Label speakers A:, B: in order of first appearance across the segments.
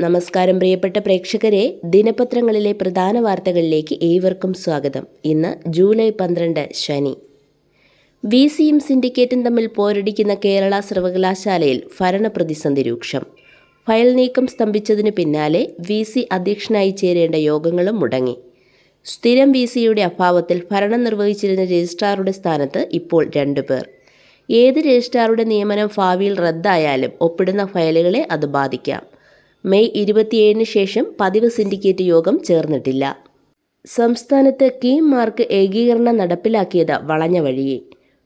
A: നമസ്കാരം പ്രിയപ്പെട്ട പ്രേക്ഷകരെ, ദിനപത്രങ്ങളിലെ പ്രധാന വാർത്തകളിലേക്ക് ഏവർക്കും സ്വാഗതം. ഇന്ന് ജൂലൈ 12 ശനി. വിസിയും സിൻഡിക്കേറ്റും തമ്മിൽ പോരടിക്കുന്ന കേരള സർവകലാശാലയിൽ ഭരണപ്രതിസന്ധി രൂക്ഷം. ഫയൽ നീക്കം സ്തംഭിച്ചതിനു പിന്നാലെ വിസി അധ്യക്ഷനായി ചേരേണ്ട യോഗങ്ങളും മുടങ്ങി. സ്ഥിരം വിസിയുടെ അഭാവത്തിൽ ഭരണം നിർവഹിച്ചിരുന്ന രജിസ്ട്രാറുടെ സ്ഥാനത്ത് ഇപ്പോൾ 2 പേർ. ഏത് രജിസ്ട്രാറുടെ നിയമനം ഭാവിയിൽ റദ്ദായാലും ഒപ്പിടുന്ന ഫയലുകളെ അത് ബാധിക്കാം. മെയ് 27 ശേഷം പതിവ് സിൻഡിക്കേറ്റ് യോഗം ചേർന്നിട്ടില്ല. സംസ്ഥാനത്ത് കീം മാർക്ക് ഏകീകരണം നടപ്പിലാക്കിയത് വളഞ്ഞ വഴിയെ.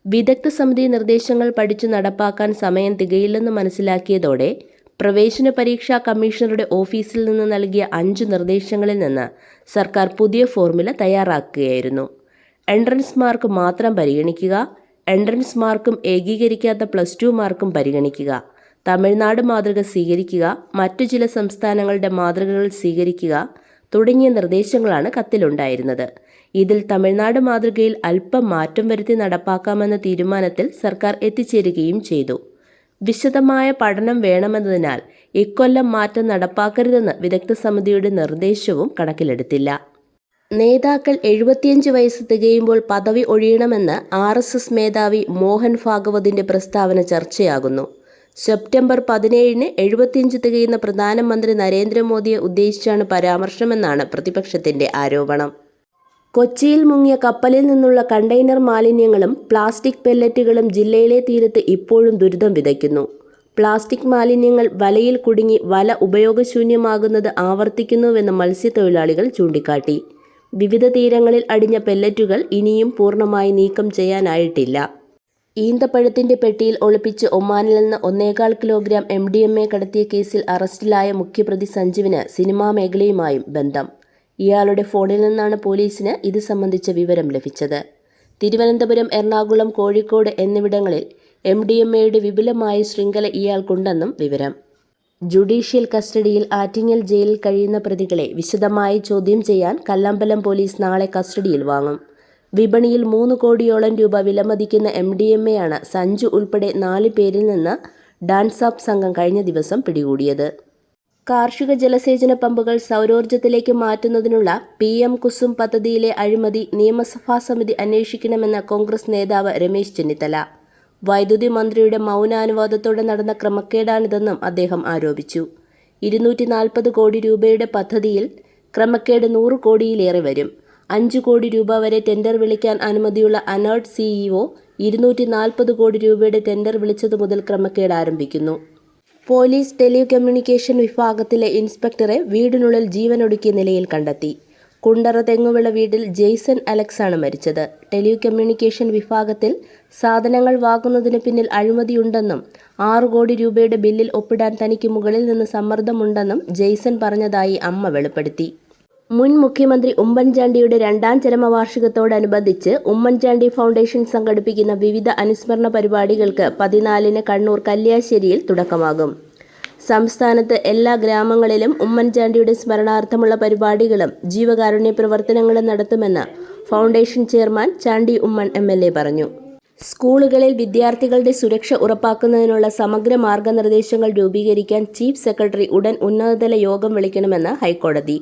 A: വിദഗ്ധ സമിതി നിർദ്ദേശങ്ങൾ പഠിച്ചു നടപ്പാക്കാൻ സമയം തികയില്ലെന്ന് മനസ്സിലാക്കിയതോടെ പ്രവേശന പരീക്ഷാ കമ്മീഷണറുടെ ഓഫീസിൽ നിന്ന് നൽകിയ 5 നിർദ്ദേശങ്ങളിൽ നിന്ന് സർക്കാർ പുതിയ ഫോർമുല തയ്യാറാക്കുകയായിരുന്നു. എൻട്രൻസ് മാർക്ക് മാത്രം പരിഗണിക്കുക, എൻട്രൻസ് മാർക്കും ഏകീകരിക്കാത്ത +2 മാർക്കും പരിഗണിക്കുക, തമിഴ്നാട് മാതൃക സ്വീകരിക്കുക, മറ്റു ചില സംസ്ഥാനങ്ങളുടെ മാതൃകകൾ സ്വീകരിക്കുക തുടങ്ങിയ നിർദ്ദേശങ്ങളാണ് കത്തിലുണ്ടായിരുന്നത്. ഇതിൽ തമിഴ്നാട് മാതൃകയിൽ അല്പം മാറ്റം വരുത്തി നടപ്പാക്കാമെന്ന തീരുമാനത്തിൽ സർക്കാർ എത്തിച്ചേരുകയും ചെയ്തു. വിശദമായ പഠനം വേണമെന്നതിനാൽ ഇക്കൊല്ലം മാറ്റം നടപ്പാക്കരുതെന്ന് വിദഗ്ധ സമിതിയുടെ നിർദ്ദേശവും കണക്കിലെടുത്തില്ല. നേതാക്കൾ 75 വയസ്സ് തികയുമ്പോൾ പദവി ഒഴിയണമെന്ന് RSS മേധാവി മോഹൻ ഭാഗവതിന്റെ പ്രസ്താവന ചർച്ചയാകുന്നു. സെപ്റ്റംബർ 17 75 തികയുന്ന പ്രധാനമന്ത്രി നരേന്ദ്രമോദിയെ ഉദ്ദേശിച്ചാണ് പരാമർശമെന്നാണ് പ്രതിപക്ഷത്തിന്റെ ആരോപണം. കൊച്ചിയിൽ മുങ്ങിയ കപ്പലിൽ നിന്നുള്ള കണ്ടെയ്നർ മാലിന്യങ്ങളും പ്ലാസ്റ്റിക് പെല്ലറ്റുകളും ജില്ലയിലെ തീരത്ത് ഇപ്പോഴും ദുരിതം വിതയ്ക്കുന്നു. പ്ലാസ്റ്റിക് മാലിന്യങ്ങൾ വലയിൽ കുടുങ്ങി വല ഉപയോഗശൂന്യമാകുന്നത് ആവർത്തിക്കുന്നുവെന്ന് മത്സ്യത്തൊഴിലാളികൾ ചൂണ്ടിക്കാട്ടി. വിവിധ തീരങ്ങളിൽ അടിഞ്ഞ പെല്ലറ്റുകൾ ഇനിയും പൂർണ്ണമായി നീക്കം ചെയ്യാനായിട്ടില്ല. ഈന്തപ്പഴത്തിന്റെ പെട്ടിയിൽ ഒളിപ്പിച്ച് ഒമാനിൽ നിന്ന് 1.25 കിലോഗ്രാം MDMA കടത്തിയ കേസിൽ അറസ്റ്റിലായ മുഖ്യപ്രതി സഞ്ജുവിന് സിനിമാ മേഖലയുമായും ബന്ധം. ഇയാളുടെ ഫോണിൽ നിന്നാണ് പോലീസിന് ഇത് സംബന്ധിച്ച വിവരം ലഭിച്ചത്. തിരുവനന്തപുരം, എറണാകുളം, കോഴിക്കോട് എന്നിവിടങ്ങളിൽ MDMAയുടെ വിപുലമായ ശൃംഖല ഇയാൾക്കുണ്ടെന്നും വിവരം. ജുഡീഷ്യൽ കസ്റ്റഡിയിൽ ആറ്റിങ്ങൽ ജയിലിൽ കഴിയുന്ന പ്രതികളെ വിശദമായി ചോദ്യം ചെയ്യാൻ കല്ലമ്പലം പോലീസ് നാളെ കസ്റ്റഡിയിൽ വാങ്ങും. വിപണിയിൽ 3 കോടിയോളം രൂപ വിലമതിക്കുന്ന MDMAയാണ് സഞ്ജു ഉൾപ്പെടെ 4 പേരിൽ നിന്ന് ഡാൻസാപ്പ് സംഘം കഴിഞ്ഞ ദിവസം പിടികൂടിയത്. കാർഷിക ജലസേചന പമ്പുകൾ സൗരോർജ്ജത്തിലേക്ക് മാറ്റുന്നതിനുള്ള PM കുസും പദ്ധതിയിലെ അഴിമതി നിയമസഭാ സമിതി അന്വേഷിക്കണമെന്ന കോൺഗ്രസ് നേതാവ് രമേശ് ചെന്നിത്തല. വൈദ്യുതി മന്ത്രിയുടെ മൗനാനുവാദത്തോടെ നടന്ന ക്രമക്കേടാണിതെന്നും അദ്ദേഹം ആരോപിച്ചു. 240 കോടി രൂപയുടെ പദ്ധതിയിൽ ക്രമക്കേട് 100 കോടിയിലേറെ വരും. 5 കോടി രൂപ വരെ ടെൻഡർ വിളിക്കാൻ അനുമതിയുള്ള അനേർട്ട് CEO 240 കോടി രൂപയുടെ ടെൻഡർ വിളിച്ചതു മുതൽ ക്രമക്കേട് ആരംഭിക്കുന്നു. പോലീസ് ടെലികമ്മ്യൂണിക്കേഷൻ വിഭാഗത്തിലെ ഇൻസ്പെക്ടറെ വീടിനുള്ളിൽ ജീവനൊടുക്കിയ നിലയിൽ കണ്ടെത്തി. കുണ്ടറ തെങ്ങുവിള വീട്ടിൽ ജെയ്സൺ അലക്സാണ് മരിച്ചത്. ടെലികമ്മ്യൂണിക്കേഷൻ വിഭാഗത്തിൽ സാധനങ്ങൾ വാങ്ങുന്നതിന് പിന്നിൽ അഴിമതിയുണ്ടെന്നും 6 കോടി രൂപയുടെ ബില്ലിൽ ഒപ്പിടാൻ തനിക്ക് മുകളിൽ നിന്ന് സമ്മർദ്ദമുണ്ടെന്നും ജെയ്സൺ പറഞ്ഞതായി അമ്മ വെളിപ്പെടുത്തി. മുൻ മുഖ്യമന്ത്രി ഉമ്മൻചാണ്ടിയുടെ 2ാം ചരമവാർഷികത്തോടനുബന്ധിച്ച് ഉമ്മൻചാണ്ടി ഫൗണ്ടേഷൻ സംഘടിപ്പിക്കുന്ന വിവിധ അനുസ്മരണ പരിപാടികൾക്ക് 14 കണ്ണൂർ കല്യാശ്ശേരിയിൽ തുടക്കമാകും. സംസ്ഥാനത്ത് എല്ലാ ഗ്രാമങ്ങളിലും ഉമ്മൻചാണ്ടിയുടെ സ്മരണാർത്ഥമുള്ള പരിപാടികളും ജീവകാരുണ്യ പ്രവർത്തനങ്ങളും നടത്തുമെന്ന് foundation chairman Chandy Oommen MLA പറഞ്ഞു. സ്കൂളുകളിൽ വിദ്യാർത്ഥികളുടെ സുരക്ഷ ഉറപ്പാക്കുന്നതിനുള്ള സമഗ്ര മാർഗനിർദ്ദേശങ്ങൾ രൂപീകരിക്കാൻ ചീഫ് സെക്രട്ടറി ഉടൻ ഉന്നതതല യോഗം വിളിക്കണമെന്ന് ഹൈക്കോടതി.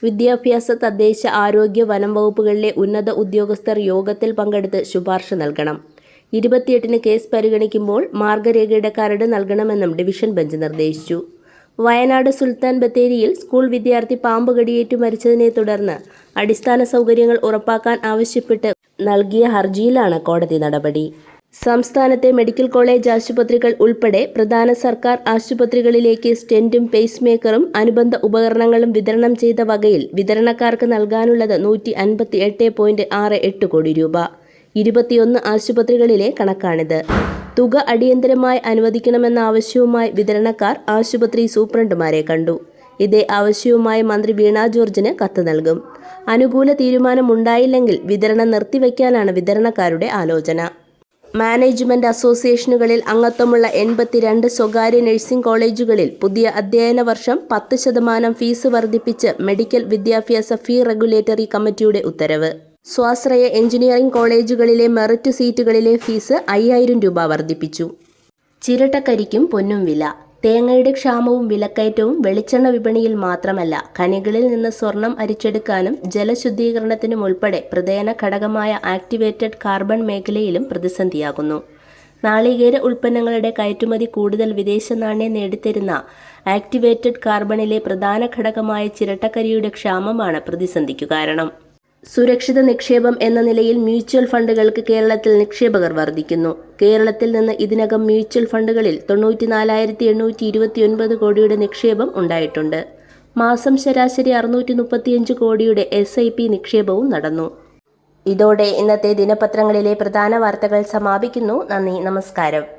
A: വിദ്യാഭ്യാസ, തദ്ദേശ, ആരോഗ്യ, വനം വകുപ്പുകളിലെ ഉന്നത ഉദ്യോഗസ്ഥർ യോഗത്തിൽ പങ്കെടുത്ത് ശുപാർശ നൽകണം. 28 കേസ് പരിഗണിക്കുമ്പോൾ മാർഗരേഖയുടെ കരട് നൽകണമെന്നും ഡിവിഷൻ ബെഞ്ച് നിർദ്ദേശിച്ചു. വയനാട് സുൽത്താൻ ബത്തേരിയിൽ സ്കൂൾ വിദ്യാർത്ഥി പാമ്പ് കടിയേറ്റു മരിച്ചതിനെ തുടർന്ന് അടിസ്ഥാന സൗകര്യങ്ങൾ ഉറപ്പാക്കാൻ ആവശ്യപ്പെട്ട് നൽകിയ ഹർജിയിലാണ് കോടതി നടപടി. സംസ്ഥാനത്തെ മെഡിക്കൽ കോളേജ് ആശുപത്രികൾ ഉൾപ്പെടെ പ്രധാന സർക്കാർ ആശുപത്രികളിലേക്ക് സ്റ്റെന്റും പേസ് മേക്കറും അനുബന്ധ ഉപകരണങ്ങളും വിതരണം ചെയ്ത വകയിൽ വിതരണക്കാർക്ക് നൽകാനുള്ളത് 158.68 കോടി രൂപ. 21 ആശുപത്രികളിലെ കണക്കാണിത്. തുക അടിയന്തരമായി അനുവദിക്കണമെന്ന ആവശ്യവുമായി വിതരണക്കാർ ആശുപത്രി സൂപ്രണ്ടുമാരെ കണ്ടു. ഇതേ ആവശ്യവുമായി മന്ത്രി വീണ ജോർജിന് കത്ത് നൽകും. അനുകൂല തീരുമാനമുണ്ടായില്ലെങ്കിൽ വിതരണം നിർത്തിവെക്കാനാണ് വിതരണക്കാരുടെ ആലോചന. മാനേജ്മെന്റ് അസോസിയേഷനുകളിൽ അംഗത്വമുള്ള 82 സ്വകാര്യ നഴ്സിംഗ് കോളേജുകളിൽ പുതിയ അധ്യയന വർഷം 10% ഫീസ് വർദ്ധിപ്പിച്ച് മെഡിക്കൽ വിദ്യാഭ്യാസ ഫീ റെഗുലേറ്ററി കമ്മിറ്റിയുടെ ഉത്തരവ്. സ്വാശ്രയ എഞ്ചിനീയറിംഗ് കോളേജുകളിലെ മെറിറ്റ് സീറ്റുകളിലെ ഫീസ് 5000 രൂപ വർദ്ധിപ്പിച്ചു. ചിരട്ടക്കരിക്കും പൊന്നും വില. തേങ്ങയുടെ ക്ഷാമവും വിലക്കയറ്റവും വെളിച്ചെണ്ണ വിപണിയിൽ മാത്രമല്ല, ഖനികളിൽ നിന്ന് സ്വർണം അരിച്ചെടുക്കാനും ജലശുദ്ധീകരണത്തിനും ഉൾപ്പെടെ പ്രധാന ഘടകമായ ആക്ടിവേറ്റഡ് കാർബൺ മേഖലയിലും പ്രതിസന്ധിയാകുന്നു. നാളികേര ഉൽപ്പന്നങ്ങളുടെ കയറ്റുമതി കൂടുതൽ വിദേശ നാണ്യം നേടിത്തരുന്ന ആക്ടിവേറ്റഡ് കാർബണിലെ പ്രധാന ഘടകമായ ചിരട്ടക്കരിയുടെ ക്ഷാമമാണ് പ്രതിസന്ധിക്കു കാരണം. സുരക്ഷിത നിക്ഷേപം എന്ന നിലയിൽ മ്യൂച്വൽ ഫണ്ടുകൾക്ക് കേരളത്തിൽ നിക്ഷേപകർ വർദ്ധിക്കുന്നു. കേരളത്തിൽ നിന്ന് ഇതിനകം മ്യൂച്വൽ ഫണ്ടുകളിൽ 94,829 കോടിയുടെ നിക്ഷേപം ഉണ്ടായിട്ടുണ്ട്. മാസം ശരാശരി 635 കോടിയുടെ SIP നിക്ഷേപവും നടന്നു. ഇതോടെ ഇന്നത്തെ ദിനപത്രങ്ങളിലെ പ്രധാന വാർത്തകൾ സമാപിക്കുന്നു. നന്ദി, നമസ്കാരം.